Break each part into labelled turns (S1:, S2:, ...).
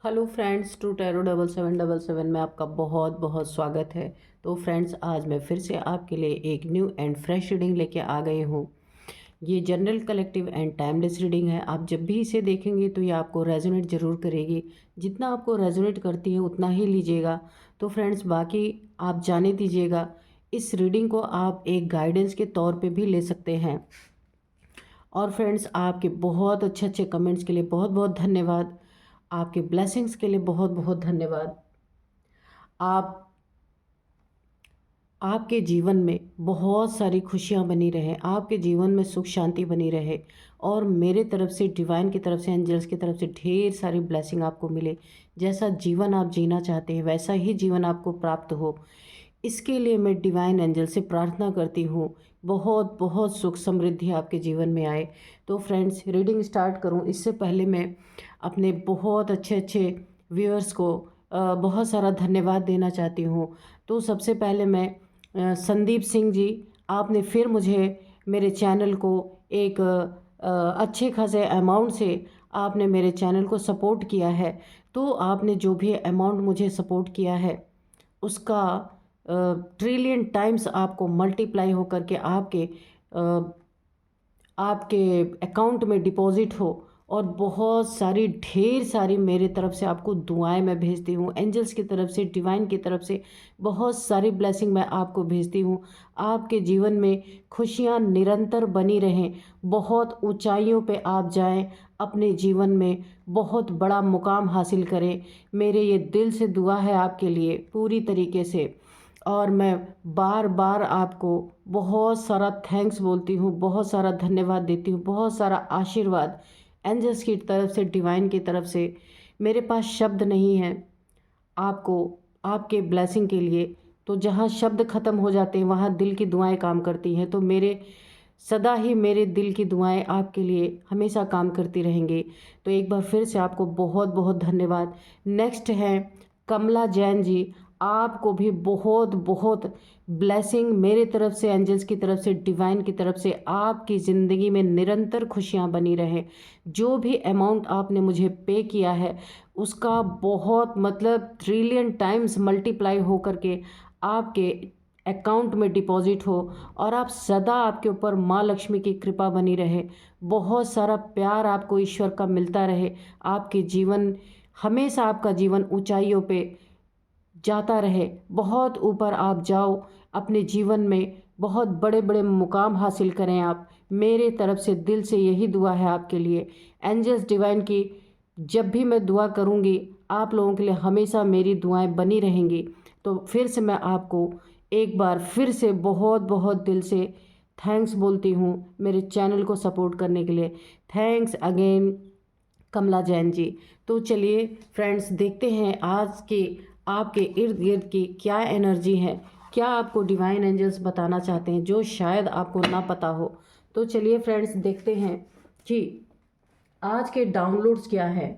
S1: Hello friends, to tarot 7777 में आपका बहुत बहुत स्वागत है। तो फ्रेंड्स, आज मैं फिर से आपके लिए एक न्यू एंड फ्रेश रीडिंग लेके आ गई हूँ। ये general collective and timeless reading है। आप जब भी इसे देखेंगे तो ये आपको रेजोनेट ज़रूर करेगी। जितना आपको रेजोनेट करती है उतना ही लीजिएगा। तो फ्रेंड्स, बाकी आप जाने दीजिएगा। इस रीडिंग को आप एक गाइडेंस के तौर पे भी ले सकते हैं। और फ्रेंड्स, आपके बहुत अच्छे अच्छे कमेंट्स के लिए बहुत बहुत धन्यवाद। आपके ब्लेसिंग्स के लिए बहुत बहुत धन्यवाद। आप आपके जीवन में बहुत सारी खुशियां बनी रहे, आपके जीवन में सुख शांति बनी रहे, और मेरे तरफ से, डिवाइन की तरफ से, एंजल्स की तरफ से ढेर सारी ब्लेसिंग आपको मिले। जैसा जीवन आप जीना चाहते हैं वैसा ही जीवन आपको प्राप्त हो, इसके लिए मैं डिवाइन एंजल से प्रार्थना करती हूँ। बहुत बहुत सुख समृद्धि आपके जीवन में आए। तो फ्रेंड्स, रीडिंग स्टार्ट करूँ इससे पहले मैं अपने बहुत अच्छे अच्छे व्यूअर्स को बहुत सारा धन्यवाद देना चाहती हूँ। तो सबसे पहले मैं संदीप सिंह जी, आपने फिर मुझे मेरे चैनल को एक अच्छे खासे अमाउंट से आपने मेरे चैनल को सपोर्ट किया है। तो आपने जो भी अमाउंट मुझे सपोर्ट किया है उसका ट्रिलियन टाइम्स आपको मल्टीप्लाई हो करके आपके अकाउंट में डिपॉजिट हो। और बहुत सारी, ढेर सारी मेरे तरफ से आपको दुआएं मैं भेजती हूँ, एंजल्स की तरफ से, डिवाइन की तरफ से बहुत सारी ब्लेसिंग मैं आपको भेजती हूँ। आपके जीवन में खुशियाँ निरंतर बनी रहें, बहुत ऊंचाइयों पे आप जाएं, अपने जीवन में बहुत बड़ा मुकाम हासिल करें। मेरे ये दिल से दुआ है आपके लिए पूरी तरीके से। और मैं बार बार आपको बहुत सारा थैंक्स बोलती हूँ, बहुत सारा धन्यवाद देती हूँ, बहुत सारा आशीर्वाद एंजल्स की तरफ से, डिवाइन की तरफ से। मेरे पास शब्द नहीं है आपको, आपके ब्लेसिंग के लिए। तो जहाँ शब्द ख़त्म हो जाते हैं वहाँ दिल की दुआएं काम करती हैं। तो मेरे सदा ही मेरे दिल की दुआएं आपके लिए हमेशा काम करती रहेंगी। तो एक बार फिर से आपको बहुत बहुत धन्यवाद। नेक्स्ट है कमला जैन जी, आपको भी बहुत बहुत ब्लेसिंग मेरे तरफ से, एंजल्स की तरफ से, डिवाइन की तरफ से। आपकी ज़िंदगी में निरंतर खुशियां बनी रहें। जो भी अमाउंट आपने मुझे पे किया है उसका बहुत, मतलब ट्रिलियन टाइम्स मल्टीप्लाई हो करके आपके अकाउंट में डिपॉजिट हो। और आप सदा, आपके ऊपर माँ लक्ष्मी की कृपा बनी रहे, बहुत सारा प्यार आपको ईश्वर का मिलता रहे। आपके जीवन, हमेशा आपका जीवन ऊंचाइयों पे जाता रहे, बहुत ऊपर आप जाओ, अपने जीवन में बहुत बड़े बड़े मुकाम हासिल करें आप। मेरे तरफ से दिल से यही दुआ है आपके लिए। एंजल्स डिवाइन की जब भी मैं दुआ करूंगी आप लोगों के लिए हमेशा मेरी दुआएं बनी रहेंगी। तो फिर से मैं आपको एक बार फिर से बहुत बहुत दिल से थैंक्स बोलती हूँ मेरे चैनल को सपोर्ट करने के लिए। थैंक्स अगेन कमला जैन जी। तो चलिए फ्रेंड्स, देखते हैं आज के आपके इर्द गिर्द की क्या एनर्जी है, क्या आपको डिवाइन एंजल्स बताना चाहते हैं जो शायद आपको ना पता हो। तो चलिए फ्रेंड्स, देखते हैं कि आज के डाउनलोड्स क्या है।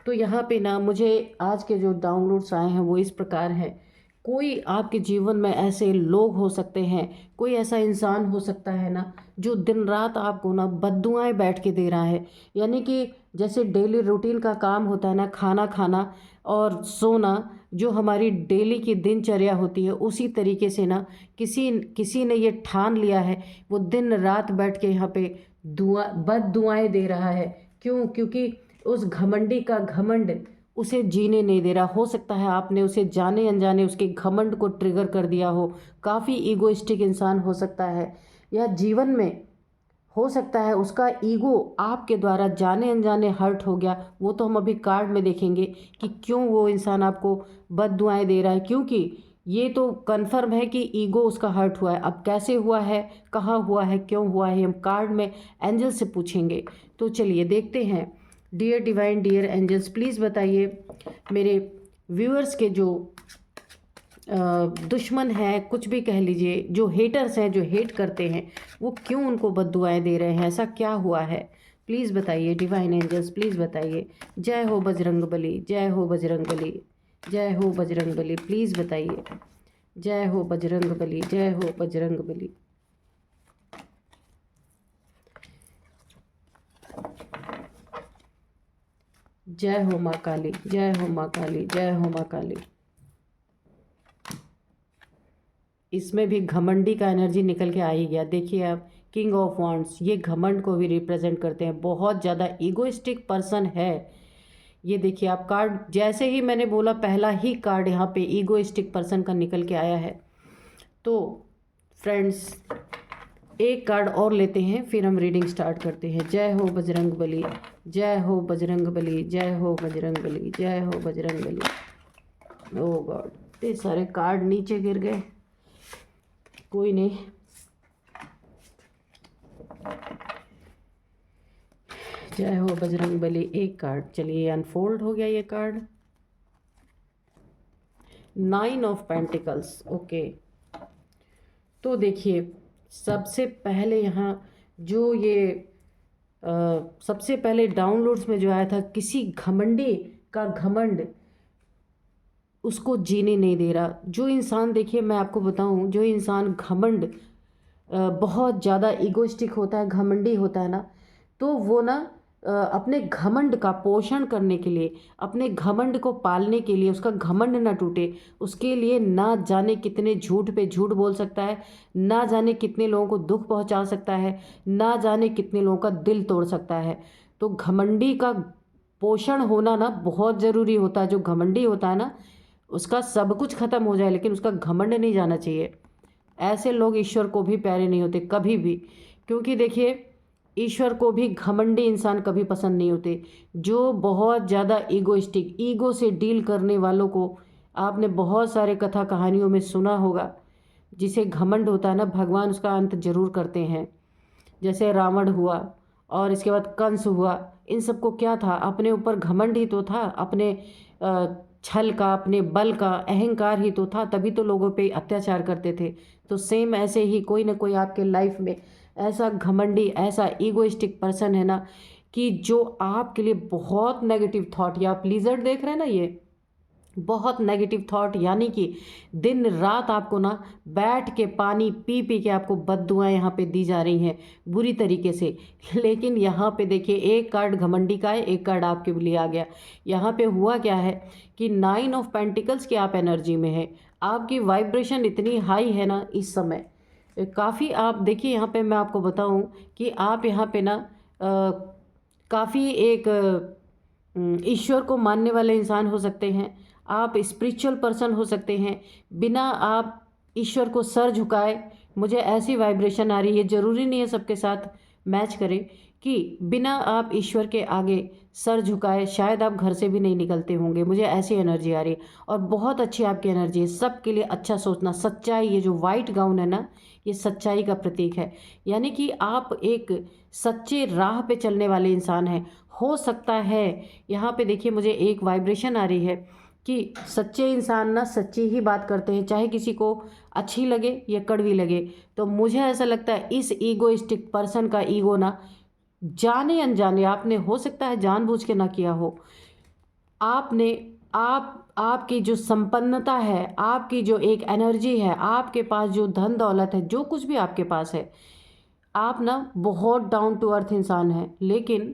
S1: तो यहाँ पे ना, मुझे आज के जो डाउनलोड्स आए हैं वो इस प्रकार हैं। कोई आपके जीवन में ऐसे लोग हो सकते हैं, कोई ऐसा इंसान हो सकता है ना जो दिन रात आपको ना बद्दुआएं बैठ के दे रहा है। यानी कि जैसे डेली रूटीन का काम होता है ना, खाना खाना और सोना, जो हमारी डेली की दिनचर्या होती है, उसी तरीके से ना किसी किसी ने ये ठान लिया है, वो दिन रात बैठ के यहाँ पे बद दुआएं दे रहा है। क्यों? क्योंकि उस घमंडी का घमंड उसे जीने नहीं दे रहा। हो सकता है आपने उसे जाने अनजाने उसके घमंड को ट्रिगर कर दिया हो। काफ़ी ईगोइस्टिक इंसान हो सकता है, या जीवन में हो सकता है उसका ईगो आपके द्वारा जाने अनजाने हर्ट हो गया। वो तो हम अभी कार्ड में देखेंगे कि क्यों वो इंसान आपको बद्दुआएं दे रहा है, क्योंकि ये तो कन्फर्म है कि ईगो उसका हर्ट हुआ है। अब कैसे हुआ है, कहाँ हुआ है, क्यों हुआ है, हम कार्ड में एंजल से पूछेंगे। तो चलिए देखते हैं। Dear divine, dear angels, please बताइए मेरे व्यूअर्स के जो दुश्मन है, कुछ भी कह लीजिए, जो हेटर्स हैं, जो हेट करते हैं, वो क्यों उनको बद्दुआएं दे रहे हैं, ऐसा क्या हुआ है। प्लीज़ बताइए डिवाइन एंजल्स, प्लीज़ बताइए। जय हो बजरंग बली, जय हो बजरंग बली, जय हो बजरंग बली, प्लीज़ बताइए। जय हो बजरंग बली, जय हो बजरंग बली। जय हो माँ काली, जय हो माँ काली, जय हो माँ काली। इसमें भी घमंडी का एनर्जी निकल के आ ही गया। देखिए आप, किंग ऑफ वांड्स, ये घमंड को भी रिप्रेजेंट करते हैं, बहुत ज़्यादा ईगोइस्टिक पर्सन है। ये देखिए आप कार्ड, जैसे ही मैंने बोला पहला ही कार्ड यहाँ पे ईगोइस्टिक पर्सन का निकल के आया है। तो फ्रेंड्स, एक कार्ड और लेते हैं, फिर हम रीडिंग स्टार्ट करते हैं। जय हो बजरंग बली, जय हो बजरंग बली, जय हो बजरंग बली, जय हो बजरंग बली। ओ गॉड, इतने सारे कार्ड नीचे गिर गए, कोई नहीं। जय हो बजरंग बली। एक कार्ड, चलिए अनफोल्ड हो गया ये कार्ड। 9 of pentacles, okay. तो देखिए, सबसे पहले यहाँ जो ये सबसे पहले डाउनलोड्स में जो आया था, किसी घमंडी का घमंड उसको जीने नहीं दे रहा। जो इंसान, देखिए मैं आपको बताऊं, जो इंसान घमंड बहुत ज़्यादा इगोइस्टिक होता है, घमंडी होता है ना, तो वो ना अपने घमंड का पोषण करने के लिए, अपने घमंड को पालने के लिए, उसका घमंड ना टूटे, उसके लिए ना जाने कितने झूठ पे झूठ बोल सकता है, ना जाने कितने लोगों को दुख पहुंचा सकता है, ना जाने कितने लोगों का दिल तोड़ सकता है। तो घमंडी का पोषण होना ना बहुत ज़रूरी होता है। जो घमंडी होता है ना, उसका सब कुछ खत्म हो जाए लेकिन उसका घमंड नहीं जाना चाहिए। ऐसे लोग ईश्वर को भी प्यारे नहीं होते कभी भी, क्योंकि देखिए ईश्वर को भी घमंडी इंसान कभी पसंद नहीं होते। जो बहुत ज़्यादा ईगोइस्टिक, ईगो से डील करने वालों को आपने बहुत सारे कथा कहानियों में सुना होगा। जिसे घमंड होता है ना, भगवान उसका अंत जरूर करते हैं। जैसे रावण हुआ और इसके बाद कंस हुआ, इन सबको क्या था, अपने ऊपर घमंड ही तो था, अपने छल का, अपने बल का अहंकार ही तो था, तभी तो लोगों पे अत्याचार करते थे। तो सेम ऐसे ही कोई ना कोई आपके लाइफ में ऐसा घमंडी, ऐसा ईगोइस्टिक पर्सन है ना, कि जो आपके लिए बहुत नेगेटिव थॉट, या आप लिजर्ड देख रहे हैं ना, ये बहुत नेगेटिव थॉट, यानी कि दिन रात आपको ना बैठ के पानी पी पी के आपको बद्दुआएं यहाँ पे दी जा रही हैं बुरी तरीके से। लेकिन यहाँ पे देखिए, एक कार्ड घमंडी का है, एक कार्ड आपके लिए आ गया। यहाँ पे हुआ क्या है कि 9 ऑफ पेंटिकल्स की आप एनर्जी में है, आपकी वाइब्रेशन इतनी हाई है ना इस समय, काफ़ी। आप देखिए यहाँ पे मैं आपको बताऊँ कि आप यहाँ पे ना काफ़ी एक ईश्वर को मानने वाले इंसान हो सकते हैं, आप स्पिरिचुअल पर्सन हो सकते हैं। बिना आप ईश्वर को सर झुकाए, मुझे ऐसी वाइब्रेशन आ रही है, ज़रूरी नहीं है सबके साथ मैच करे, कि बिना आप ईश्वर के आगे सर झुकाए शायद आप घर से भी नहीं निकलते होंगे। मुझे ऐसी एनर्जी आ रही है और बहुत अच्छी आपकी एनर्जी है। सबके लिए अच्छा सोचना, सच्चाई, ये जो वाइट गाउन है ना, ये सच्चाई का प्रतीक है। यानी कि आप एक सच्चे राह पे चलने वाले इंसान हैं। हो सकता है यहाँ पे देखिए, मुझे एक वाइब्रेशन आ रही है कि सच्चे इंसान ना सच्ची ही बात करते हैं, चाहे किसी को अच्छी लगे या कड़वी लगे। तो मुझे ऐसा लगता है इस ईगोइस्टिक पर्सन का ईगो ना, जाने अनजाने, आपने हो सकता है जानबूझ के ना किया हो, आपने आपकी जो संपन्नता है, आपकी जो एक एनर्जी है, आपके पास जो धन दौलत है, जो कुछ भी आपके पास है, आप ना बहुत डाउन टू अर्थ इंसान हैं। लेकिन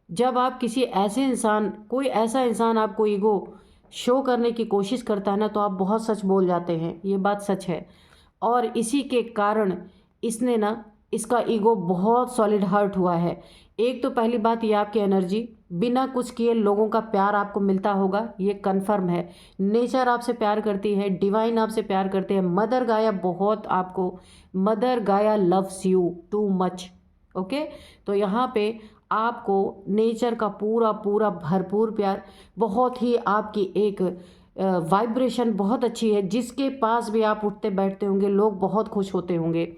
S1: जब आप किसी ऐसे इंसान, कोई ऐसा इंसान आपको ईगो शो करने की कोशिश करता है ना, तो आप बहुत सच बोल जाते हैं, ये बात सच है। और इसी के कारण इसने ना, इसका ईगो बहुत सॉलिड हर्ट हुआ है। एक तो पहली बात, ये आपकी एनर्जी, बिना कुछ किए लोगों का प्यार आपको मिलता होगा, ये कन्फर्म है। नेचर आपसे प्यार करती है, डिवाइन आपसे प्यार करते हैं, मदर गाया बहुत आपको, मदर गाया loves you too much, okay. तो यहाँ पे आपको नेचर का पूरा पूरा भरपूर प्यार, बहुत ही आपकी एक वाइब्रेशन बहुत अच्छी है। जिसके पास भी आप उठते बैठते होंगे, लोग बहुत खुश होते होंगे,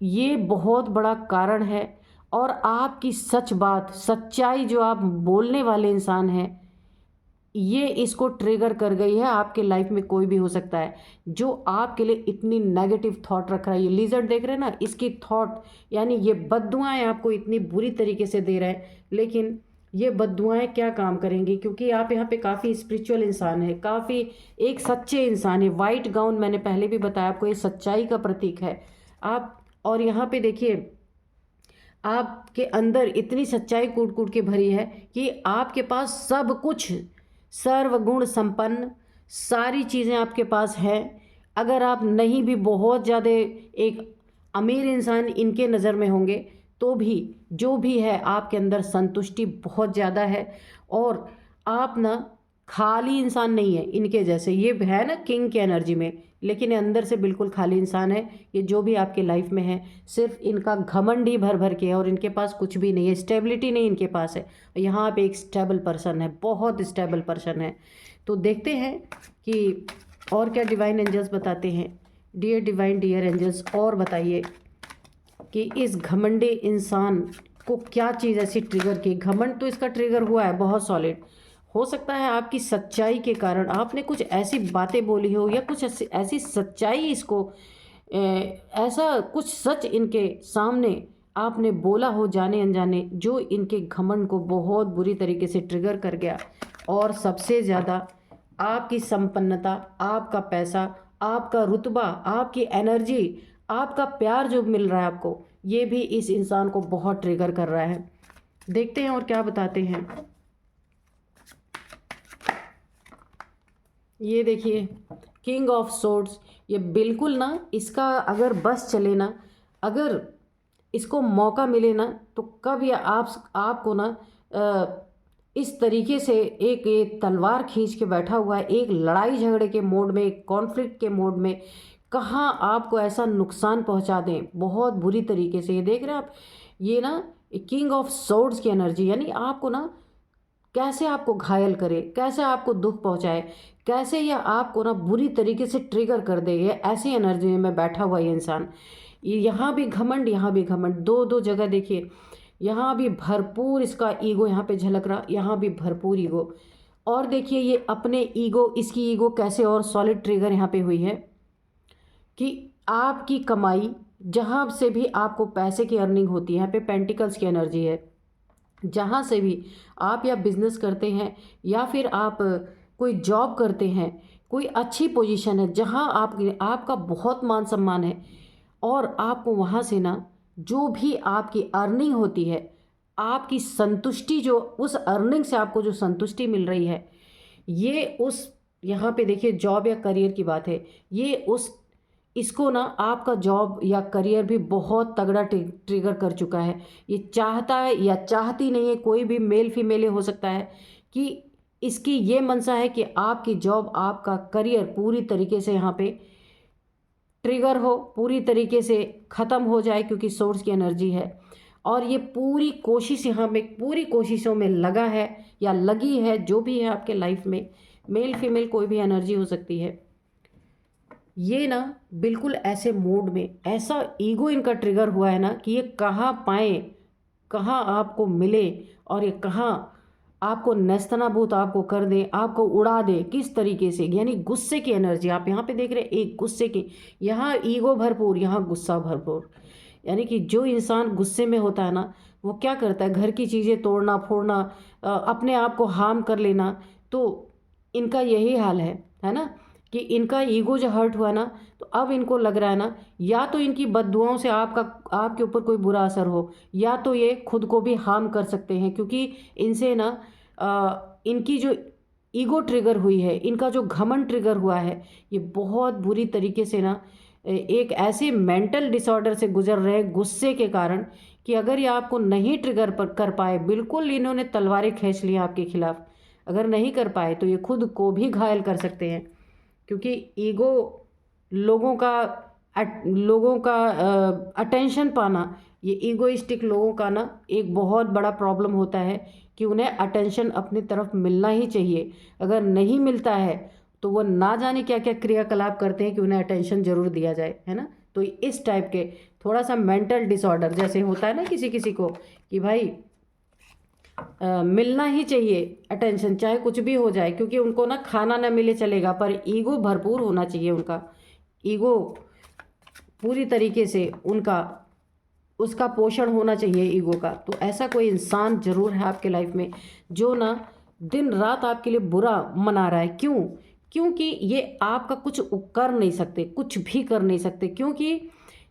S1: ये बहुत बड़ा कारण है। और आपकी सच बात, सच्चाई जो आप बोलने वाले इंसान हैं, ये इसको ट्रिगर कर गई है। आपके लाइफ में कोई भी हो सकता है जो आपके लिए इतनी नेगेटिव थॉट रख रहा है। ये लिजर्ड देख रहे हैं ना, इसकी थॉट, यानी ये बद्दुआएं आपको इतनी बुरी तरीके से दे रहे हैं, लेकिन ये बद्दुआएं क्या काम करेंगी, क्योंकि आप यहाँ पे काफ़ी स्पिरिचुअल इंसान है, काफ़ी एक सच्चे इंसान है। वाइट गाउन मैंने पहले भी बताया आपको, ये सच्चाई का प्रतीक है आप। और यहाँ पे देखिए, आपके अंदर इतनी सच्चाई कूट कूट के भरी है कि आपके पास सब कुछ, सर्वगुण संपन्न सारी चीज़ें आपके पास हैं। अगर आप नहीं भी बहुत ज़्यादा एक अमीर इंसान इनके नज़र में होंगे, तो भी जो भी है आपके अंदर संतुष्टि बहुत ज़्यादा है। और आप ना खाली इंसान नहीं है इनके जैसे, ये है ना किंग की एनर्जी में, लेकिन ये अंदर से बिल्कुल खाली इंसान है। ये जो भी आपके लाइफ में है, सिर्फ इनका घमंड ही भर भर के है और इनके पास कुछ भी नहीं है, स्टेबिलिटी नहीं इनके पास है। यहाँ पे एक स्टेबल पर्सन है, बहुत स्टेबल पर्सन है। तो देखते हैं कि और क्या डिवाइन एंजल्स बताते हैं। डियर डिवाइन, डियर एंजल्स, और बताइए कि इस घमंडी इंसान को क्या चीज़ ऐसी ट्रिगर की। घमंड तो इसका ट्रिगर हुआ है बहुत सॉलिड। हो सकता है आपकी सच्चाई के कारण आपने कुछ ऐसी बातें बोली हो, या कुछ ऐसी सच्चाई इसको ऐसा कुछ सच इनके सामने आपने बोला हो जाने अनजाने, जो इनके घमंड को बहुत बुरी तरीके से ट्रिगर कर गया। और सबसे ज़्यादा आपकी संपन्नता, आपका पैसा, आपका रुतबा, आपकी एनर्जी, आपका प्यार जो मिल रहा है आपको, ये भी इस इंसान को बहुत ट्रिगर कर रहा है। देखते हैं और क्या बताते हैं। ये देखिए किंग ऑफ सोर्ड्स, ये बिल्कुल ना इसका अगर बस चले ना, अगर इसको मौका मिले ना, तो कब ये आपको ना इस तरीके से एक ये तलवार खींच के बैठा हुआ है, एक लड़ाई झगड़े के मोड में, एक कॉन्फ्लिक्ट के मोड में, कहाँ आपको ऐसा नुकसान पहुंचा दें बहुत बुरी तरीके से। ये देख रहे हैं आप, ये ना किंग ऑफ सोर्ड्स की एनर्जी, यानी आपको ना कैसे आपको घायल करे, कैसे आपको दुख पहुंचाए, कैसे यह आपको ना बुरी तरीके से ट्रिगर कर दे। ये ऐसी एनर्जी में बैठा हुआ ये इंसान, यहाँ भी घमंड, यहाँ भी घमंड, दो दो जगह देखिए। यहाँ भी भरपूर इसका ईगो यहाँ पे झलक रहा, यहाँ भी भरपूर ईगो। और देखिए ये अपने ईगो, इसकी ईगो कैसे और सॉलिड ट्रिगर यहाँ पे हुई है कि आपकी कमाई, जहाँ से भी आपको पैसे की अर्निंग होती है, यहाँ पे पेंटिकल्स की एनर्जी है, जहाँ से भी आप या बिजनेस करते हैं या फिर आप कोई जॉब करते हैं, कोई अच्छी पोजीशन है जहाँ आपका बहुत मान सम्मान है, और आपको वहाँ से ना जो भी आपकी अर्निंग होती है, आपकी संतुष्टि, जो उस अर्निंग से आपको जो संतुष्टि मिल रही है, ये उस यहाँ पे देखिए जॉब या करियर की बात है, ये उस इसको ना आपका जॉब या करियर भी बहुत तगड़ा ट्रिगर कर चुका है। ये चाहता है या चाहती नहीं है, कोई भी मेल फीमेल हो सकता है, कि इसकी ये मनसा है कि आपकी जॉब, आपका करियर पूरी तरीके से यहाँ पे ट्रिगर हो, पूरी तरीके से ख़त्म हो जाए, क्योंकि सोर्स की एनर्जी है। और ये पूरी कोशिश यहाँ में, पूरी कोशिशों में लगा है या लगी है, जो भी है आपके लाइफ में, मेल फीमेल कोई भी एनर्जी हो सकती है। ये ना बिल्कुल ऐसे मूड में, ऐसा ईगो इनका ट्रिगर हुआ है ना कि ये कहाँ पाए, कहाँ आपको मिले, और ये कहाँ आपको नेस्तनाबूत आपको कर दे, आपको उड़ा दे, किस तरीके से। यानी गुस्से की एनर्जी आप यहाँ पे देख रहे हैं, एक गुस्से की, यहाँ ईगो भरपूर, यहाँ गुस्सा भरपूर। यानी कि जो इंसान गुस्से में होता है ना, वो क्या करता है, घर की चीज़ें तोड़ना फोड़ना, अपने आप को हार्म कर लेना। तो इनका यही हाल है ना, कि इनका ईगो जो हर्ट हुआ ना, तो अब इनको लग रहा है ना, या तो इनकी बद्दुआओं से आपके ऊपर कोई बुरा असर हो, या तो ये खुद को भी हार्म कर सकते हैं, क्योंकि इनसे ना इनकी जो ईगो ट्रिगर हुई है, इनका जो घमंड ट्रिगर हुआ है, ये बहुत बुरी तरीके से ना एक ऐसे मेंटल डिसऑर्डर से गुजर रहे हैं गुस्से के कारण, कि अगर ये आपको नहीं ट्रिगर कर पाए, बिल्कुल इन्होंने तलवारें खींच ली आपके खिलाफ, अगर नहीं कर पाए तो ये खुद को भी घायल कर सकते हैं। क्योंकि ईगो लोगों का अटेंशन पाना, ये ईगोइस्टिक लोगों का ना एक बहुत बड़ा प्रॉब्लम होता है, कि उन्हें अटेंशन अपनी तरफ मिलना ही चाहिए। अगर नहीं मिलता है तो वो ना जाने क्या क्या क्रियाकलाप करते हैं कि उन्हें अटेंशन ज़रूर दिया जाए, है ना। तो इस टाइप के थोड़ा सा मेंटल डिसऑर्डर जैसे होता है ना किसी किसी को, कि भाई मिलना ही चाहिए अटेंशन, चाहे कुछ भी हो जाए, क्योंकि उनको ना खाना ना मिले चलेगा, पर ईगो भरपूर होना चाहिए उनका, ईगो पूरी तरीके से उसका पोषण होना चाहिए ईगो का। तो ऐसा कोई इंसान ज़रूर है आपके लाइफ में, जो ना दिन रात आपके लिए बुरा मना रहा है। क्यों? क्योंकि ये आपका कुछ कर नहीं सकते, कुछ भी कर नहीं सकते, क्योंकि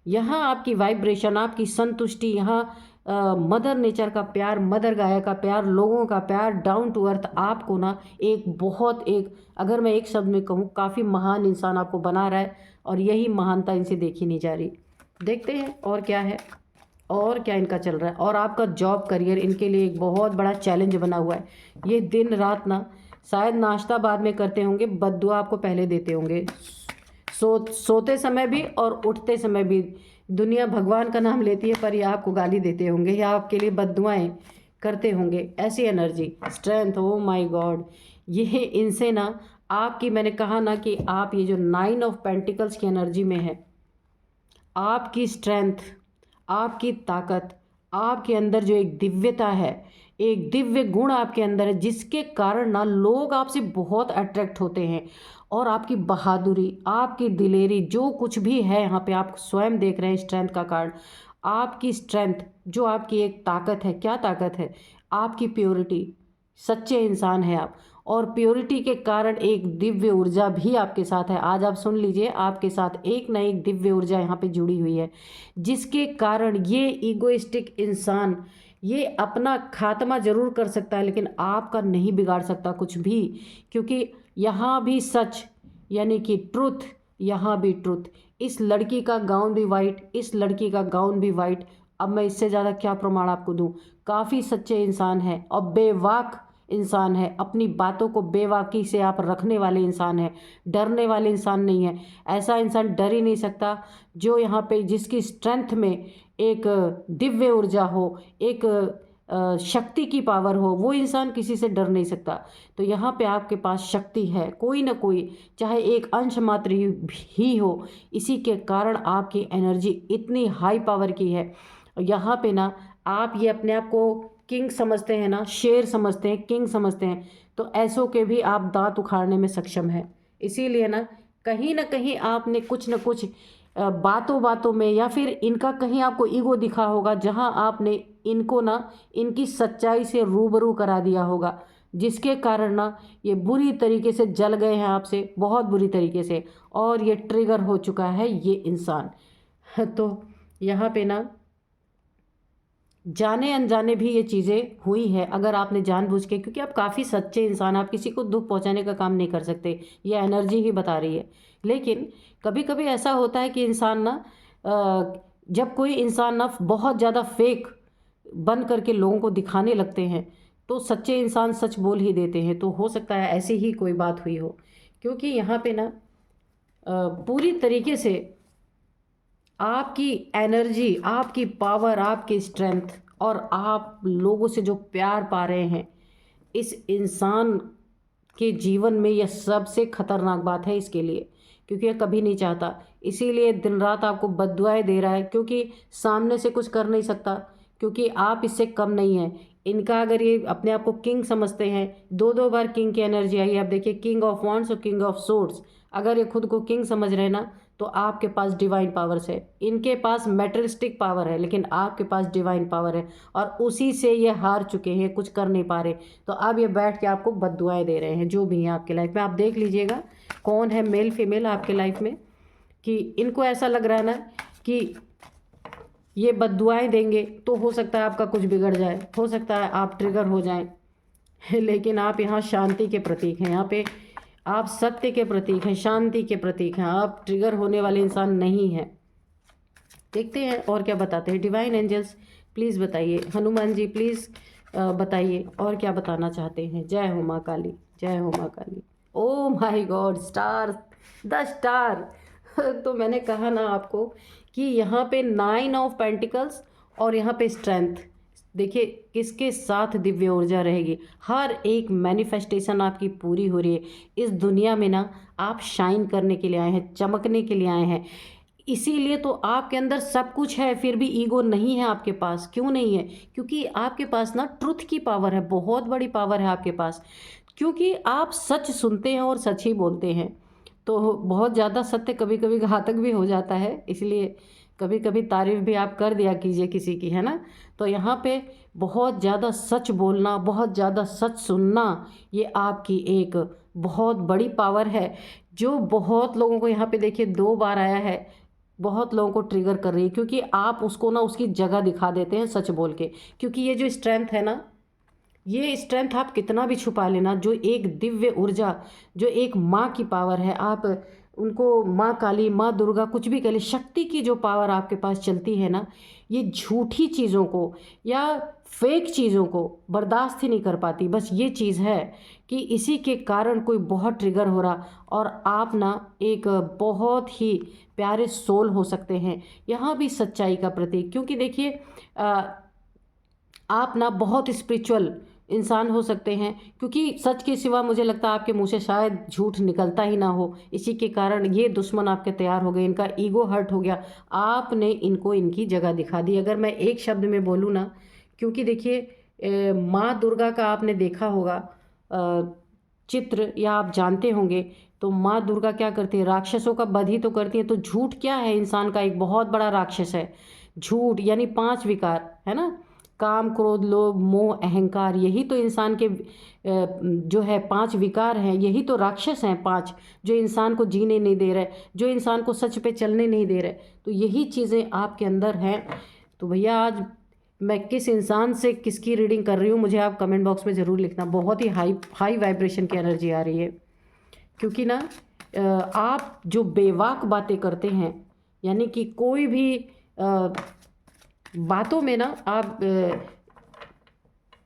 S1: यहाँ आपकी वाइब्रेशन, आपकी संतुष्टि, यहाँ मदर नेचर का प्यार, मदर गाया का प्यार, लोगों का प्यार, डाउन टू अर्थ आपको ना एक बहुत एक, अगर मैं एक शब्द में कहूँ, काफ़ी महान इंसान आपको बना रहा है और यही महानता इनसे देखी नहीं जा रही। देखते हैं और क्या है और क्या इनका चल रहा है। और आपका जॉब करियर इनके लिए एक बहुत बड़ा चैलेंज बना हुआ है। ये दिन रात ना शायद नाश्ता बाद में करते होंगे, बद्दुआ आपको पहले देते होंगे, सोते समय भी और उठते समय भी। दुनिया भगवान का नाम लेती है पर ये आपको गाली देते होंगे या आपके लिए बद्दुआएं करते होंगे। ऐसी energy, strength, O my God, ये इनसे ना आपकी, मैंने कहा ना कि आप ये जो 9 ऑफ पेंटिकल्स की एनर्जी में है, आपकी स्ट्रेंथ, आपकी ताकत, आपके अंदर जो एक दिव्यता है, एक दिव्य गुण आपके अंदर है, जिसके कारण ना लोग आपसे बहुत अट्रैक्ट होते हैं। और आपकी बहादुरी, आपकी दिलेरी, जो कुछ भी है यहाँ पे आप स्वयं देख रहे हैं स्ट्रेंथ का कार्ड। आपकी स्ट्रेंथ जो आपकी एक ताकत है, क्या ताकत है? आपकी प्योरिटी, सच्चे इंसान है आप। और प्योरिटी के कारण एक दिव्य ऊर्जा भी आपके साथ है। आज आप सुन लीजिए, आपके साथ एक ना एक दिव्य ऊर्जा यहाँ पे जुड़ी हुई है, जिसके कारण ये ईगोइस्टिक इंसान ये अपना खात्मा जरूर कर सकता है लेकिन आपका नहीं बिगाड़ सकता कुछ भी। क्योंकि यहाँ भी सच, यानी कि ट्रुथ, यहाँ भी ट्रुथ। इस लड़की का गाउन भी वाइट, इस लड़की का गाउन भी वाइट। अब मैं इससे ज़्यादा क्या प्रमाण आपको दूँ? काफ़ी सच्चे इंसान है और बेवाक इंसान है। अपनी बातों को बेवाकी से आप रखने वाले इंसान है, डरने वाले इंसान नहीं है। ऐसा इंसान डर ही नहीं सकता जो यहाँ पे, जिसकी स्ट्रेंथ में एक दिव्य ऊर्जा हो, एक शक्ति की पावर हो, वो इंसान किसी से डर नहीं सकता। तो यहाँ पे आपके पास शक्ति है, कोई ना कोई, चाहे एक अंश मात्र ही हो, इसी के कारण आपकी एनर्जी इतनी हाई पावर की है। यहाँ पे ना आप ये अपने आप को किंग समझते हैं ना, शेर समझते हैं, किंग समझते हैं, तो ऐसों के भी आप दांत उखाड़ने में सक्षम हैं। इसीलिए ना कहीं आपने कुछ न कुछ बातों बातों में या फिर इनका कहीं आपको ईगो दिखा होगा, जहां आपने इनको ना इनकी सच्चाई से रूबरू करा दिया होगा, जिसके कारण ना ये बुरी तरीके से जल गए हैं आपसे, बहुत बुरी तरीके से, और ये ट्रिगर हो चुका है ये इंसान। तो यहाँ पे ना जाने अनजाने भी ये चीज़ें हुई है, अगर आपने जानबूझ के, क्योंकि आप काफ़ी सच्चे इंसान, आप किसी को दुख पहुंचाने का काम नहीं कर सकते, ये एनर्जी ही बता रही है। लेकिन कभी कभी ऐसा होता है कि इंसान ना जब कोई इंसान ना बहुत ज़्यादा फेक बन करके लोगों को दिखाने लगते हैं, तो सच्चे इंसान सच बोल ही देते हैं। तो हो सकता है ऐसी ही कोई बात हुई हो, क्योंकि यहाँ पे ना पूरी तरीके से आपकी एनर्जी, आपकी पावर, आपकी स्ट्रेंथ और आप लोगों से जो प्यार पा रहे हैं, इस इंसान के जीवन में यह सबसे खतरनाक बात है इसके लिए, क्योंकि यह कभी नहीं चाहता, इसीलिए दिन रात आपको बद्दुआएं दे रहा है, क्योंकि सामने से कुछ कर नहीं सकता, क्योंकि आप इससे कम नहीं हैं। इनका, अगर ये अपने आप को किंग समझते हैं, दो दो बार किंग की एनर्जी आई है। आप देखिए, किंग ऑफ वॉन्ड्स और किंग ऑफ सोर्ड्स, अगर ये खुद को किंग समझ रहे हैं ना, तो आपके पास डिवाइन पावर्स है। इनके पास मेटेरियलिस्टिक पावर है लेकिन आपके पास डिवाइन पावर है, और उसी से ये हार चुके हैं, कुछ कर नहीं पा रहे। तो अब ये बैठ के आपको बद्दुआएं दे रहे हैं, जो भी हैं आपके लाइफ में। आप देख लीजिएगा कौन है मेल फीमेल आपके लाइफ में, कि इनको ऐसा लग रहा है ना कि ये बद्दुआएं देंगे तो हो सकता है आपका कुछ बिगड़ जाए, हो सकता है आप ट्रिगर हो जाएं। लेकिन आप यहाँ शांति के प्रतीक हैं, यहाँ पे आप सत्य के प्रतीक हैं, शांति के प्रतीक हैं, आप ट्रिगर होने वाले इंसान नहीं हैं। देखते हैं और क्या बताते हैं डिवाइन एंजल्स, प्लीज़ बताइए। हनुमान जी प्लीज़ बताइए और क्या बताना चाहते हैं। जय हो माँ काली, जय हो माँ Kali. Oh my god, star, the star. तो मैंने कहा ना आपको कि यहाँ पे 9 ऑफ पेंटिकल्स और यहाँ पे स्ट्रेंथ, देखिए किसके साथ दिव्य ऊर्जा रहेगी। हर एक मैनिफेस्टेशन आपकी पूरी हो रही है इस दुनिया में ना। आप शाइन करने के लिए आए हैं, चमकने के लिए आए हैं, इसीलिए तो आपके अंदर सब कुछ है, फिर भी ईगो नहीं है आपके पास। क्यों नहीं है? क्योंकि आपके पास ना ट्रुथ की पावर है, बहुत बड़ी पावर है आपके पास, क्योंकि आप सच सुनते हैं और सच ही बोलते हैं। तो बहुत ज़्यादा सत्य कभी कभी घातक भी हो जाता है, इसलिए कभी कभी तारीफ भी आप कर दिया कीजिए किसी की, है ना। तो यहाँ पे बहुत ज़्यादा सच बोलना, बहुत ज़्यादा सच सुनना, ये आपकी एक बहुत बड़ी पावर है, जो बहुत लोगों को यहाँ पे देखिए 2 बार आया है। बहुत लोगों को ट्रिगर कर रही है, क्योंकि आप उसको ना उसकी जगह दिखा देते हैं सच बोल के। क्योंकि ये जो स्ट्रेंथ है ना, ये स्ट्रेंथ आप कितना भी छुपा लेना, जो एक दिव्य ऊर्जा, जो एक माँ की पावर है, आप उनको माँ काली, माँ दुर्गा कुछ भी कह ले, शक्ति की जो पावर आपके पास चलती है ना, ये झूठी चीज़ों को या फेक चीज़ों को बर्दाश्त ही नहीं कर पाती। बस ये चीज़ है कि इसी के कारण कोई बहुत ट्रिगर हो रहा, और आप ना एक बहुत ही प्यारे सोल हो सकते हैं, यहाँ भी सच्चाई का प्रतीक। क्योंकि देखिए आप ना बहुत स्पिरिचुअल इंसान हो सकते हैं, क्योंकि सच के सिवा मुझे लगता है आपके मुंह से शायद झूठ निकलता ही ना हो। इसी के कारण ये दुश्मन आपके तैयार हो गए, इनका ईगो हर्ट हो गया, आपने इनको इनकी जगह दिखा दी। अगर मैं एक शब्द में बोलूँ ना, क्योंकि देखिए माँ दुर्गा का आपने देखा होगा चित्र, या आप जानते होंगे, तो माँ दुर्गा क्या करती है, राक्षसों का वध ही तो करती है। तो झूठ क्या है, इंसान का एक बहुत बड़ा राक्षस है झूठ, यानी 5 विकार है ना, काम क्रोध लोभ मोह अहंकार, यही तो इंसान के जो है 5 विकार हैं, यही तो राक्षस हैं 5, जो इंसान को जीने नहीं दे रहे, जो इंसान को सच पे चलने नहीं दे रहे। तो यही चीज़ें आपके अंदर हैं। तो भैया आज मैं किस इंसान से किसकी रीडिंग कर रही हूँ, मुझे आप कमेंट बॉक्स में ज़रूर लिखना। बहुत ही हाई वाइब्रेशन की एनर्जी आ रही है, क्योंकि ना आप जो बेवाक बातें करते हैं, यानी कि कोई भी बातों में ना आप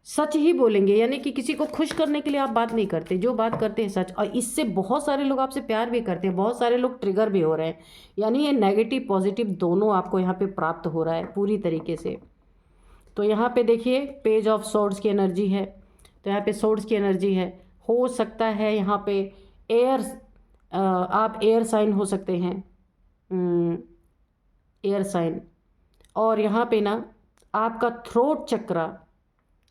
S1: सच ही बोलेंगे, यानी कि किसी को खुश करने के लिए आप बात नहीं करते, जो बात करते हैं सच। और इससे बहुत सारे लोग आपसे प्यार भी करते हैं, बहुत सारे लोग ट्रिगर भी हो रहे हैं, यानी ये नेगेटिव पॉजिटिव दोनों आपको यहाँ पे प्राप्त हो रहा है पूरी तरीके से। तो यहाँ पे देखिए पेज ऑफ सोर्ड्स की एनर्जी है, तो यहाँ पे सोर्ड्स की एनर्जी है। हो सकता है यहाँ पे एयर, आप एयर साइन हो सकते हैं, एयर साइन। और यहाँ पे ना आपका throat chakra,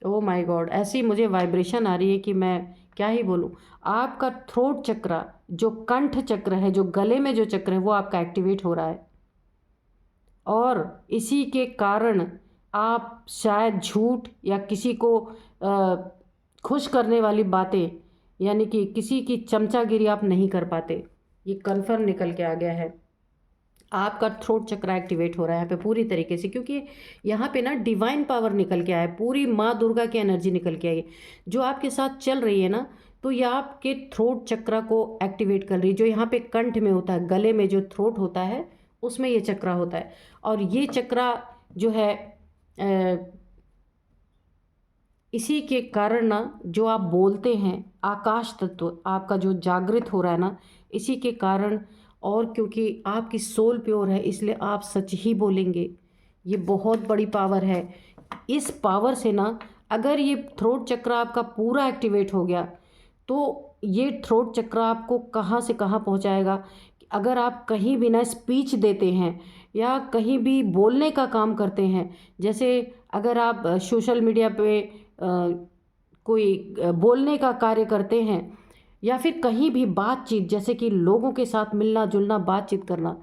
S1: O my God, ऐसी मुझे वाइब्रेशन आ रही है कि मैं क्या ही बोलूँ। आपका थ्रोट चक्रा, जो कंठ चक्र है, जो गले में जो चक्र है, वो आपका एक्टिवेट हो रहा है। और इसी के कारण आप शायद झूठ या किसी को खुश करने वाली बातें, यानी कि किसी की चमचागिरी आप नहीं कर पाते। ये कन्फर्म निकल के आ गया है, आपका थ्रोट चक्र एक्टिवेट हो रहा है यहाँ पे पूरी तरीके से, क्योंकि यहाँ पे ना डिवाइन पावर निकल के आया है, पूरी माँ दुर्गा की एनर्जी निकल के आई है जो आपके साथ चल रही है ना। तो ये आपके थ्रोट चक्र को एक्टिवेट कर रही है, जो यहाँ पे कंठ में होता है, गले में जो थ्रोट होता है उसमें ये चक्र होता है। और ये चक्र जो है इसी के कारण ना जो आप बोलते हैं, आकाश तत्व आपका जो जागृत हो रहा है ना, इसी के कारण। और क्योंकि आपकी सोल प्योर है, इसलिए आप सच ही बोलेंगे। ये बहुत बड़ी पावर है। इस पावर से ना अगर ये थ्रोट चक्र आपका पूरा एक्टिवेट हो गया, तो ये थ्रोट चक्र आपको कहाँ से कहाँ पहुँचाएगा। अगर आप कहीं भी ना स्पीच देते हैं या कहीं भी बोलने का काम करते हैं, जैसे अगर आप सोशल मीडिया पे कोई बोलने का कार्य करते हैं, या फिर कहीं भी बातचीत, जैसे कि लोगों के साथ मिलना जुलना, बातचीत करना,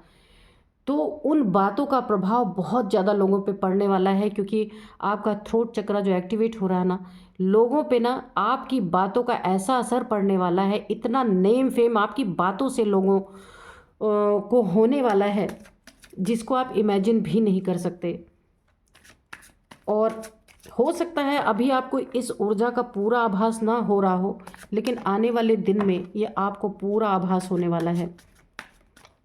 S1: तो उन बातों का प्रभाव बहुत ज़्यादा लोगों पे पड़ने वाला है। क्योंकि आपका थ्रोट चक्र जो एक्टिवेट हो रहा है ना, लोगों पे ना आपकी बातों का ऐसा असर पड़ने वाला है, इतना नेम फेम आपकी बातों से लोगों को होने वाला है, जिसको आप इमेजिन भी नहीं कर सकते। और हो सकता है अभी आपको इस ऊर्जा का पूरा आभास ना हो रहा हो, लेकिन आने वाले दिन में ये आपको पूरा आभास होने वाला है।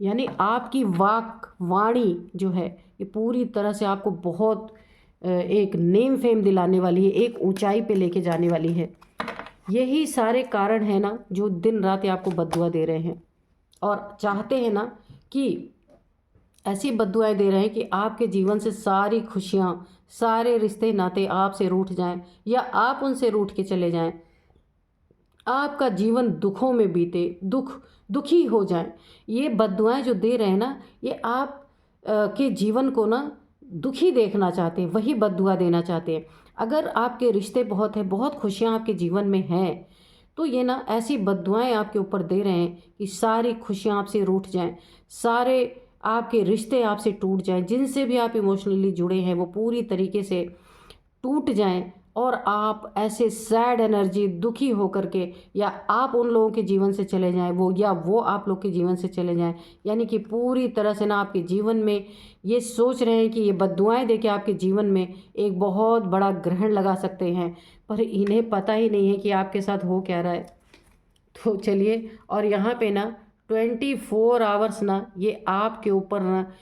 S1: यानी आपकी वाणी जो है, ये पूरी तरह से आपको बहुत एक नेम फेम दिलाने वाली है, एक ऊंचाई पे लेके जाने वाली है। यही सारे कारण हैं ना जो दिन रात आपको बद्दुआ दे रहे हैं, और चाहते हैं ना कि ऐसी बद्दुआएं दे रहे हैं कि आपके जीवन से सारी खुशियाँ, सारे रिश्ते नाते आपसे रूठ जाएं, या आप उनसे रूठ के चले जाएं, आपका जीवन दुखों में बीते, दुखी हो जाएं। ये बद्दुआएं जो दे रहे हैं ना, ये आप के जीवन को ना दुखी देखना चाहते हैं, वही बद्दुआ देना चाहते हैं। अगर आपके रिश्ते बहुत हैं, बहुत खुशियाँ आपके जीवन में हैं, तो ये ना ऐसी बद्दुआएं आपके ऊपर दे रहे हैं कि सारी खुशियाँ आपसे रूठ जाएं, सारे आपके रिश्ते आपसे टूट जाएं, जिनसे भी आप इमोशनली जुड़े हैं वो पूरी तरीके से टूट जाएं। और आप ऐसे सैड एनर्जी, दुखी होकर के, या आप उन लोगों के जीवन से चले जाएं, वो आप लोग के जीवन से चले जाएं, यानी कि पूरी तरह से ना आपके जीवन में ये सोच रहे हैं कि ये बद्दुआएं देके आपके जीवन में एक बहुत बड़ा ग्रहण लगा सकते हैं, पर इन्हें पता ही नहीं है कि आपके साथ हो क्या रहा है। तो चलिए, और यहाँ पे ना 24 आवर्स ना ये आपके ऊपर ना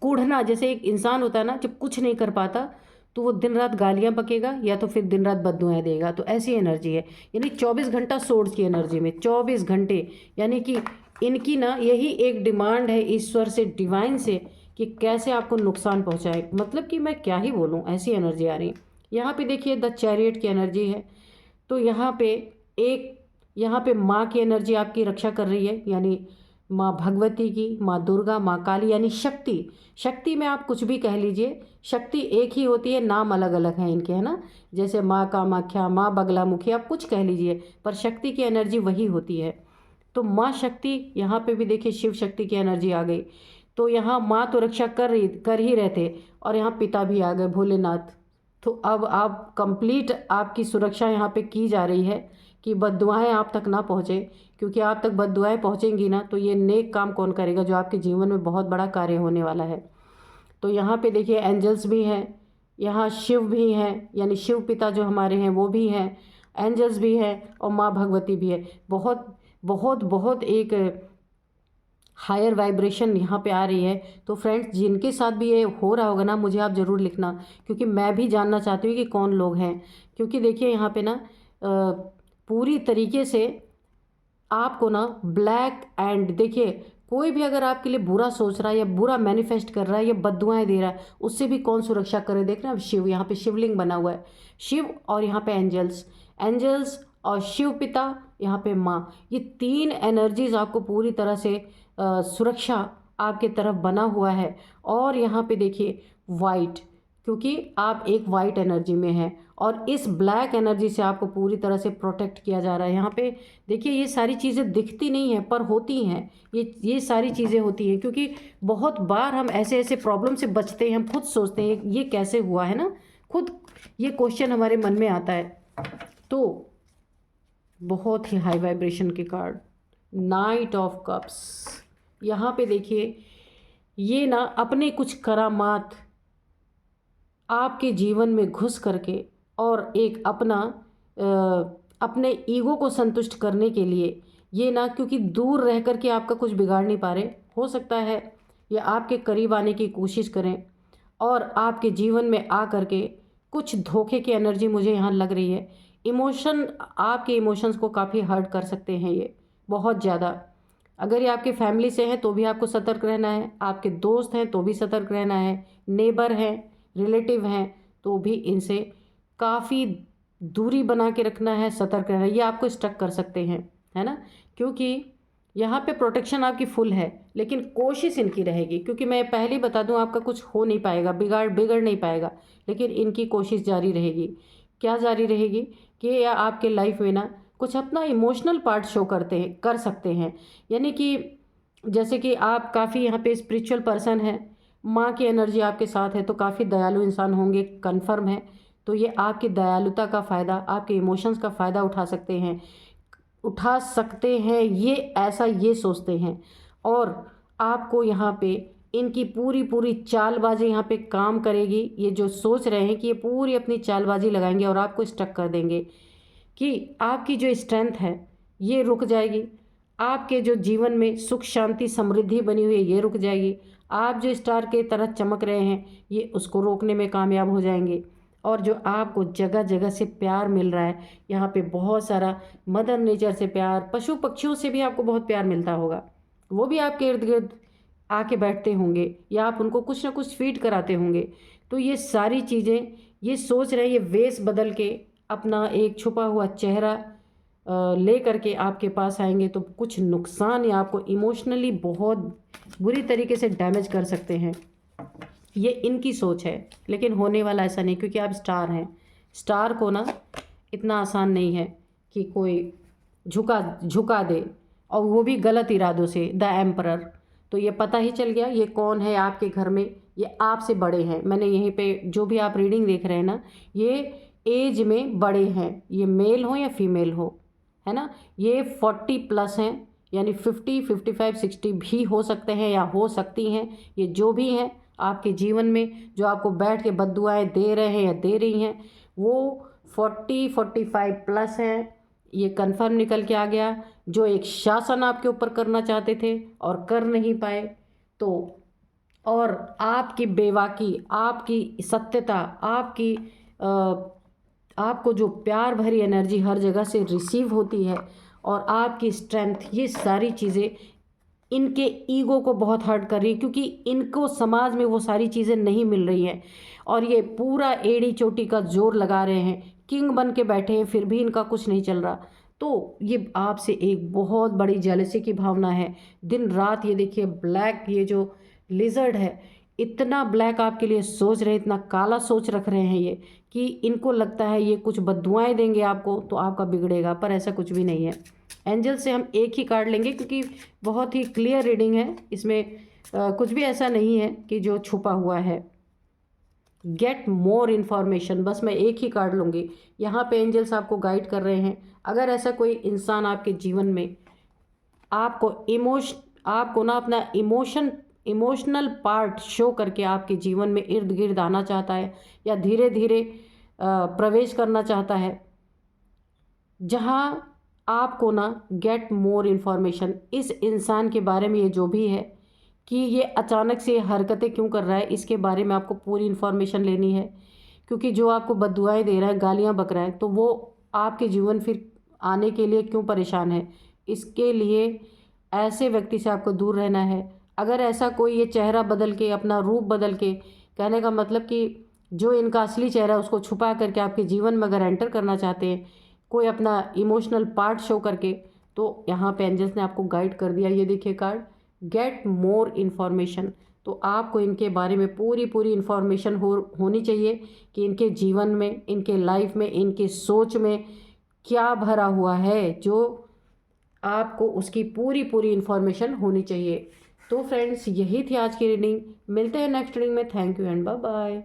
S1: कूढ़ना, जैसे एक इंसान होता है ना जब कुछ नहीं कर पाता तो वो दिन रात गालियां बकेगा या तो फिर दिन रात बद्दुआएं देगा, तो ऐसी एनर्जी है। यानी 24 घंटा सोर्स की एनर्जी में 24 घंटे, यानी कि इनकी ना यही एक डिमांड है ईश्वर से, डिवाइन से, कि कैसे आपको नुकसान पहुंचाए। मतलब कि मैं क्या ही बोलूं, ऐसी एनर्जी आ रही है। यहाँ पे देखिए द चैरियट की एनर्जी है। तो यहाँ पे माँ की एनर्जी आपकी रक्षा कर रही है, यानी माँ भगवती की, माँ दुर्गा, माँ काली, यानी शक्ति। शक्ति में आप कुछ भी कह लीजिए, शक्ति एक ही होती है, नाम अलग अलग हैं इनके, है ना। जैसे माँ कामाख्या, माँ बगलामुखी, आप कुछ कह लीजिए, पर शक्ति की एनर्जी वही होती है। तो माँ शक्ति, यहाँ पे भी देखिए शिव शक्ति की एनर्जी आ गई। तो यहाँ माँ तो रक्षा कर ही रहे थे, और यहाँ पिता भी आ गए, भोलेनाथ। तो अब आप कंप्लीट आपकी सुरक्षा यहाँ पे की जा रही है कि बद्दुआएं आप तक ना पहुँचे, क्योंकि आप तक बद्दुआएं पहुँचेंगी ना तो ये नेक काम कौन करेगा जो आपके जीवन में बहुत बड़ा कार्य होने वाला है। तो यहाँ पे देखिए एंजल्स भी हैं, यहाँ शिव भी हैं, यानी शिव पिता जो हमारे हैं वो भी हैं, एंजल्स भी हैं, और माँ भगवती भी है। बहुत बहुत बहुत एक हायर वाइब्रेशन यहाँ पे आ रही है। तो फ्रेंड्स, जिनके साथ भी ये हो रहा होगा ना, मुझे आप ज़रूर लिखना, क्योंकि मैं भी जानना चाहती हूँ कि कौन लोग हैं। क्योंकि देखिए यहाँ पे ना पूरी तरीके से आपको ना ब्लैक एंड, देखिए कोई भी अगर आपके लिए बुरा सोच रहा है या बुरा मैनिफेस्ट कर रहा है या बद्दुआएं दे रहा है, उससे भी कौन सुरक्षा करे। देख रहे हैं अब शिव, यहाँ पे शिवलिंग बना हुआ है, शिव, और यहाँ पे एंजल्स, एंजल्स और शिव पिता, यहाँ पे माँ, ये तीन एनर्जीज आपको पूरी तरह से सुरक्षा आपके तरफ बना हुआ है। और यहाँ पे देखिए वाइट, क्योंकि आप एक वाइट एनर्जी में हैं, और इस ब्लैक एनर्जी से आपको पूरी तरह से प्रोटेक्ट किया जा रहा है। यहाँ पे देखिए ये सारी चीज़ें दिखती नहीं हैं पर होती हैं, ये सारी चीज़ें होती हैं, क्योंकि बहुत बार हम ऐसे ऐसे प्रॉब्लम से बचते हैं, हम खुद सोचते हैं ये कैसे हुआ, है ना, खुद ये क्वेश्चन हमारे मन में आता है। तो बहुत ही हाई वाइब्रेशन के कार्ड, नाइट ऑफ कप्स, यहाँ पे देखिए ये ना अपने कुछ करामात आपके जीवन में घुस करके, और एक अपने ईगो को संतुष्ट करने के लिए ये ना, क्योंकि दूर रह कर के आपका कुछ बिगाड़ नहीं पा रहे, हो सकता है ये आपके करीब आने की कोशिश करें, और आपके जीवन में आ करके कुछ धोखे की एनर्जी मुझे यहाँ लग रही है। इमोशन, आपके इमोशंस को काफ़ी हर्ट कर सकते हैं ये, बहुत ज़्यादा। अगर ये आपके फैमिली से हैं तो भी आपको सतर्क रहना है, आपके दोस्त हैं तो भी सतर्क रहना है, नेबर हैं, रिलेटिव हैं तो भी इनसे काफ़ी दूरी बना के रखना है, सतर्क रहना है। ये आपको स्टक कर सकते हैं, है ना, क्योंकि यहाँ पे प्रोटेक्शन आपकी फुल है, लेकिन कोशिश इनकी रहेगी, क्योंकि मैं पहले ही बता दूँ आपका कुछ हो नहीं पाएगा, बिगड़ नहीं पाएगा, लेकिन इनकी कोशिश जारी रहेगी। क्या जारी रहेगी कि या आपके लाइफ में ना कुछ अपना इमोशनल पार्ट शो कर सकते हैं, यानी कि जैसे कि आप काफ़ी यहाँ पे स्पिरिचुअल पर्सन हैं, माँ की एनर्जी आपके साथ है, तो काफ़ी दयालु इंसान होंगे, कन्फर्म है। तो ये आपकी दयालुता का फ़ायदा, आपके इमोशंस का फ़ायदा उठा सकते हैं ये, ऐसा ये सोचते हैं। और आपको यहाँ पे इनकी पूरी पूरी चालबाजी यहाँ पे काम करेगी। ये जो सोच रहे हैं कि ये पूरी अपनी चालबाजी लगाएंगे और आपको स्टक कर देंगे, कि आपकी जो स्ट्रेंथ है ये रुक जाएगी, आपके जो जीवन में सुख शांति समृद्धि बनी हुई है ये रुक जाएगी, आप जो स्टार के तरह चमक रहे हैं ये उसको रोकने में कामयाब हो जाएंगे। और जो आपको जगह जगह से प्यार मिल रहा है, यहाँ पे बहुत सारा मदर नेचर से प्यार, पशु पक्षियों से भी आपको बहुत प्यार मिलता होगा, वो भी आपके इर्द गिर्द आके बैठते होंगे, या आप उनको कुछ ना कुछ फीड कराते होंगे। तो ये सारी चीज़ें ये सोच रहे हैं, ये वेश बदल के अपना एक छुपा हुआ चेहरा ले करके आपके पास आएंगे, तो कुछ नुकसान या आपको इमोशनली बहुत बुरी तरीके से डैमेज कर सकते हैं। ये इनकी सोच है, लेकिन होने वाला ऐसा नहीं, क्योंकि आप स्टार हैं। स्टार को ना इतना आसान नहीं है कि कोई झुका दे, और वो भी गलत इरादों से। द एम्परर, तो ये पता ही चल गया ये कौन है आपके घर में, ये आपसे बड़े हैं। मैंने यहीं पे जो भी आप रीडिंग देख रहे हैं ना, ये एज में बड़े हैं, ये मेल हो या फीमेल हो, है ना। ये 40+ हैं, यानी 50, 55, 60 भी हो सकते हैं या हो सकती हैं। ये जो भी हैं आपके जीवन में, जो आपको बैठ के बद्दुआएं दे रहे हैं या दे रही हैं, वो 40, 45+ हैं। ये कंफर्म निकल के आ गया। जो एक शासन आपके ऊपर करना चाहते थे और कर नहीं पाए, तो और आपकी बेबाकी, आपकी सत्यता, आपकी आपको जो प्यार भरी एनर्जी हर जगह से रिसीव होती है, और आपकी स्ट्रेंथ, ये सारी चीज़ें इनके ईगो को बहुत हर्ट कर रही है, क्योंकि इनको समाज में वो सारी चीज़ें नहीं मिल रही हैं, और ये पूरा एड़ी चोटी का जोर लगा रहे हैं, किंग बन के बैठे हैं, फिर भी इनका कुछ नहीं चल रहा। तो ये आपसे एक बहुत बड़ी जेलसी की भावना है। दिन रात ये देखिए ब्लैक, ये जो लिजर्ड है, इतना ब्लैक आपके लिए सोच रहे हैं, इतना काला सोच रख रहे हैं ये, कि इनको लगता है ये कुछ बद्दुआएं देंगे आपको तो आपका बिगड़ेगा, पर ऐसा कुछ भी नहीं है। एंजल से हम एक ही कार्ड लेंगे, क्योंकि बहुत ही क्लियर रीडिंग है इसमें, कुछ भी ऐसा नहीं है कि जो छुपा हुआ है। गेट मोर इन्फॉर्मेशन, बस मैं एक ही कार्ड लूँगी। यहाँ पे एंजल्स आपको गाइड कर रहे हैं, अगर ऐसा कोई इंसान आपके जीवन में आपको ना अपना इमोशनल पार्ट शो करके आपके जीवन में इर्द गिर्द आना चाहता है, या धीरे धीरे प्रवेश करना चाहता है, जहाँ आपको ना गेट मोर इन्फॉर्मेशन, इस इंसान के बारे में, ये जो भी है, कि ये अचानक से हरकतें क्यों कर रहा है, इसके बारे में आपको पूरी इन्फॉर्मेशन लेनी है। क्योंकि जो आपको बद्दुआएं दे रहा है, गालियां बक रहा है, तो वो आपके जीवन फिर आने के लिए क्यों परेशान है, इसके लिए ऐसे व्यक्ति से आपको दूर रहना है। अगर ऐसा कोई ये चेहरा बदल के, अपना रूप बदल के, कहने का मतलब कि जो इनका असली चेहरा है उसको छुपा करके आपके जीवन में अगर एंटर करना चाहते हैं, कोई अपना इमोशनल पार्ट शो करके, तो यहाँ पे एंजल्स ने आपको गाइड कर दिया। ये देखिए कार्ड, गेट मोर इन्फॉर्मेशन। तो आपको इनके बारे में पूरी पूरी इन्फॉर्मेशन होनी चाहिए, कि इनके जीवन में, इनके लाइफ में, इनके सोच में क्या भरा हुआ है, जो आपको उसकी पूरी पूरी इन्फॉर्मेशन होनी चाहिए। तो फ्रेंड्स, यही थी आज की रीडिंग। मिलते हैं नेक्स्ट रीडिंग में। Thank you and bye bye.